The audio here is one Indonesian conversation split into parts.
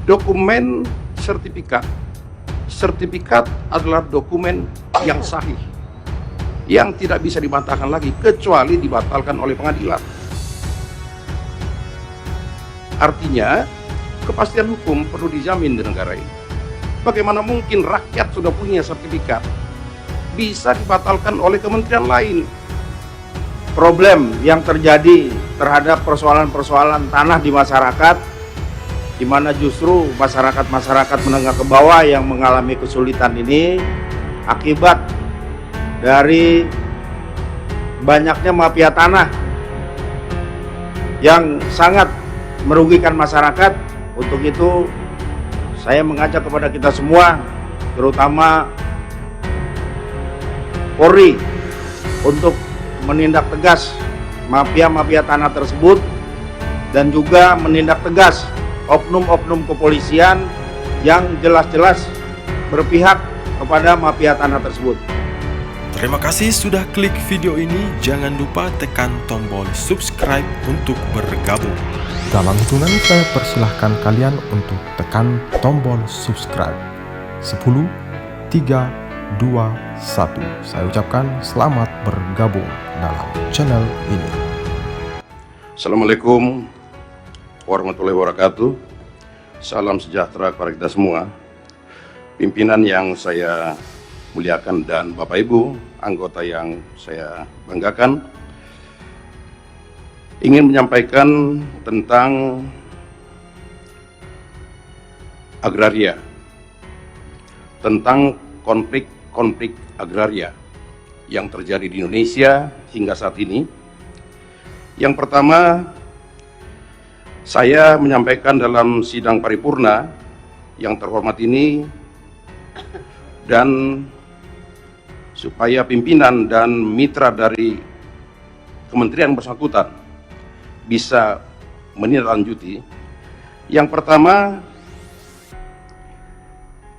Dokumen sertifikat. Sertifikat adalah dokumen yang sahih, yang tidak bisa dibantahkan lagi kecuali dibatalkan oleh pengadilan. Artinya, kepastian hukum perlu dijamin di negara ini. Bagaimana mungkin rakyat sudah punya sertifikat bisa dibatalkan oleh kementerian lain? Problem yang terjadi terhadap persoalan-persoalan tanah di masyarakat, di mana justru masyarakat menengah ke bawah yang mengalami kesulitan ini akibat dari banyaknya mafia tanah yang sangat merugikan masyarakat. Untuk itu saya mengajak kepada kita semua, terutama Polri, untuk menindak tegas mafia-mafia tanah tersebut dan juga menindak tegas oknum-oknum kepolisian yang jelas-jelas berpihak kepada mafia tanah tersebut. Terima kasih sudah klik video ini. Jangan lupa tekan tombol subscribe untuk bergabung. Dalam hitungan saya persilahkan kalian untuk tekan tombol subscribe. 10, 3, 2, 1. Saya ucapkan selamat bergabung dalam channel ini. Assalamualaikum warahmatullahi wabarakatuh. Salam sejahtera kepada kita semua. Pimpinan yang saya muliakan dan Bapak Ibu, anggota yang saya banggakan, ingin menyampaikan tentang agraria, tentang konflik agraria yang terjadi di Indonesia hingga saat ini. Yang pertama, saya menyampaikan dalam sidang paripurna yang terhormat ini, dan supaya pimpinan dan mitra dari kementerian bersangkutan bisa menindaklanjuti. Yang pertama,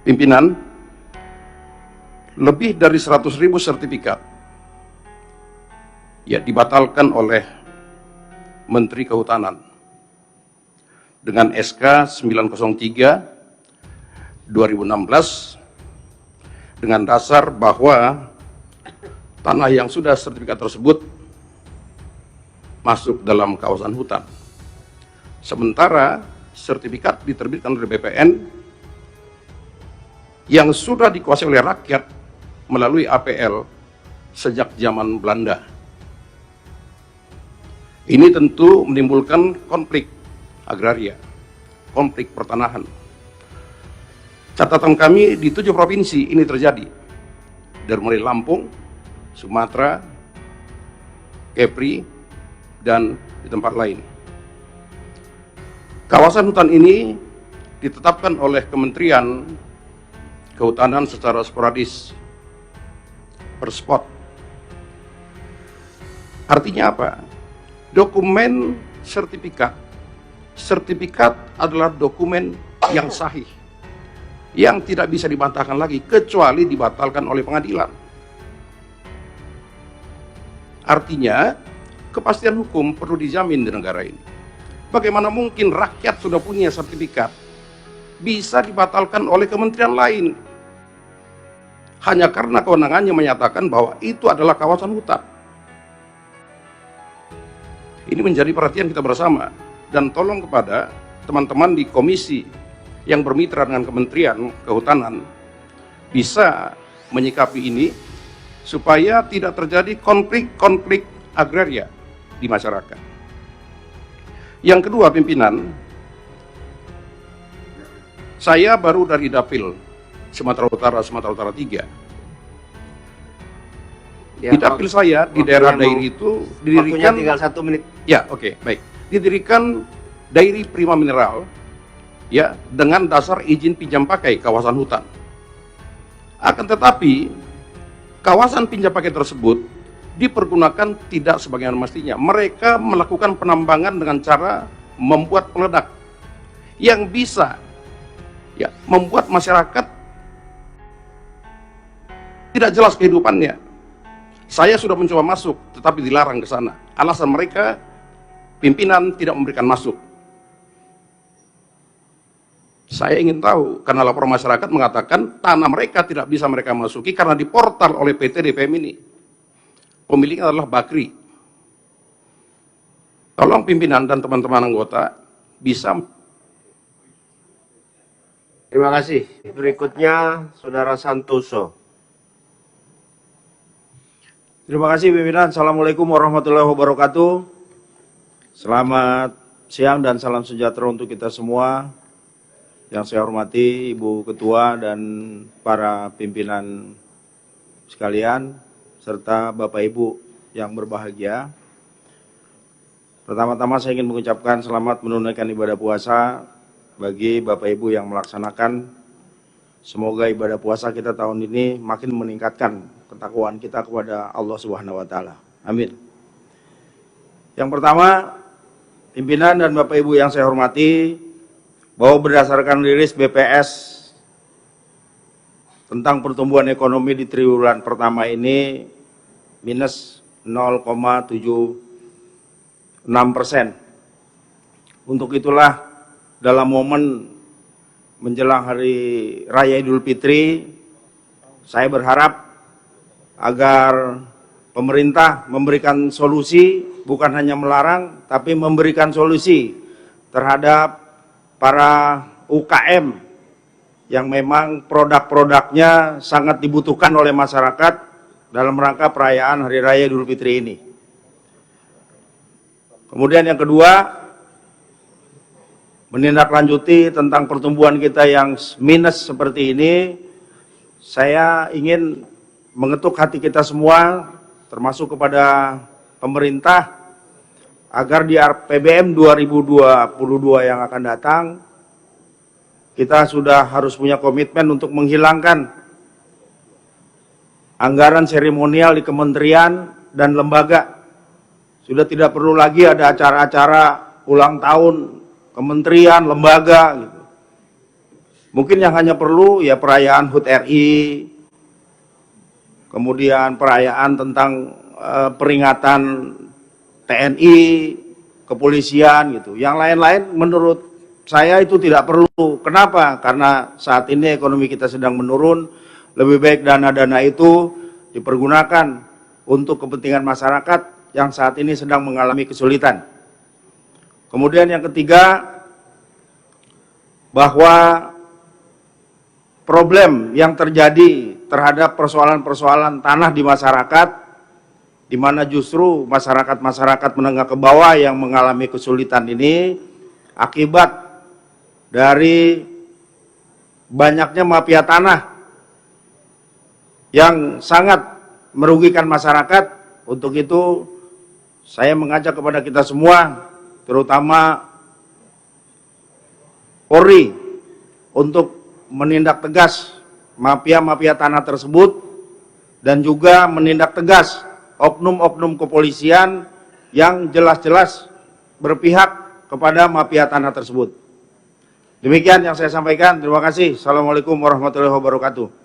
pimpinan, lebih dari 100.000 sertifikat ya dibatalkan oleh Menteri Kehutanan dengan SK 903 2016 dengan dasar bahwa tanah yang sudah sertifikat tersebut masuk dalam kawasan hutan. Sementara sertifikat diterbitkan oleh BPN yang sudah dikuasai oleh rakyat melalui APL sejak zaman Belanda. Ini tentu menimbulkan konflik agraria, konflik pertanahan. Catatan kami di 7 provinsi ini terjadi, dari mulai Lampung, Sumatera, Kepri, dan di tempat lain. Kawasan hutan ini ditetapkan oleh Kementerian Kehutanan secara sporadis, per spot. Artinya apa? Dokumen sertifikat. Sertifikat adalah dokumen yang sahih, yang tidak bisa dibantahkan lagi kecuali dibatalkan oleh pengadilan. Artinya, kepastian hukum perlu dijamin di negara ini. Bagaimana mungkin rakyat sudah punya sertifikat bisa dibatalkan oleh kementerian lain hanya karena kewenangannya menyatakan bahwa itu adalah kawasan hutan? Ini menjadi perhatian kita bersama, dan tolong kepada teman-teman di komisi yang bermitra dengan Kementerian Kehutanan bisa menyikapi ini supaya tidak terjadi konflik agraria di masyarakat. Yang kedua, pimpinan, saya baru dari Dapil Sumatera Utara 3. Di dapil saya di daerah Dairi itu didirikan, tinggal 1 menit. Ya, oke, baik. Didirikan Dairi Prima Mineral ya dengan dasar izin pinjam pakai kawasan hutan. Akan tetapi kawasan pinjam pakai tersebut dipergunakan tidak sebagaimana mestinya. Mereka melakukan penambangan dengan cara membuat peledak yang bisa ya membuat masyarakat tidak jelas kehidupannya. Saya sudah mencoba masuk tetapi dilarang ke sana. Alasan mereka, pimpinan tidak memberikan masuk. Saya ingin tahu, karena lapor masyarakat mengatakan tanah mereka tidak bisa mereka masuki karena diportal oleh PT DPM ini. Pemiliknya adalah Bakri. Tolong pimpinan dan teman-teman anggota bisa. Terima kasih. Berikutnya Saudara Santoso. Terima kasih pimpinan. Assalamualaikum warahmatullahi wabarakatuh. Selamat siang dan salam sejahtera untuk kita semua. Yang saya hormati Ibu Ketua dan para pimpinan sekalian, serta Bapak Ibu yang berbahagia. Pertama-tama saya ingin mengucapkan selamat menunaikan ibadah puasa bagi Bapak Ibu yang melaksanakan. Semoga ibadah puasa kita tahun ini makin meningkatkan ketakwaan kita kepada Allah Subhanahu wa taala. Amin. Yang pertama, pimpinan dan Bapak Ibu yang saya hormati, bahwa berdasarkan rilis BPS tentang pertumbuhan ekonomi di triwulan pertama ini minus 0,76%. Untuk itulah dalam momen menjelang Hari Raya Idul Fitri, saya berharap agar pemerintah memberikan solusi, bukan hanya melarang, tapi memberikan solusi terhadap para UKM yang memang produk-produknya sangat dibutuhkan oleh masyarakat dalam rangka perayaan Hari Raya Idul Fitri ini. Kemudian yang kedua, menindaklanjuti tentang pertumbuhan kita yang minus seperti ini, saya ingin mengetuk hati kita semua, termasuk kepada pemerintah, agar di RPBM 2022 yang akan datang, kita sudah harus punya komitmen untuk menghilangkan anggaran seremonial di kementerian dan lembaga. Sudah tidak perlu lagi ada acara-acara ulang tahun kementerian, lembaga gitu. Mungkin yang hanya perlu ya perayaan HUT RI, kemudian perayaan tentang peringatan TNI, kepolisian gitu. Yang lain-lain menurut saya itu tidak perlu. Kenapa? Karena saat ini ekonomi kita sedang menurun. Lebih baik dana-dana itu dipergunakan untuk kepentingan masyarakat yang saat ini sedang mengalami kesulitan. Kemudian yang ketiga, bahwa problem yang terjadi terhadap persoalan-persoalan tanah di masyarakat, di mana justru masyarakat-masyarakat menengah ke bawah yang mengalami kesulitan ini akibat dari banyaknya mafia tanah yang sangat merugikan masyarakat. Untuk itu saya mengajak kepada kita semua, terutama Polri, untuk menindak tegas mafia-mafia tanah tersebut dan juga menindak tegas oknum-oknum kepolisian yang jelas-jelas berpihak kepada mafia tanah tersebut. Demikian yang saya sampaikan. Terima kasih. Assalamualaikum warahmatullahi wabarakatuh.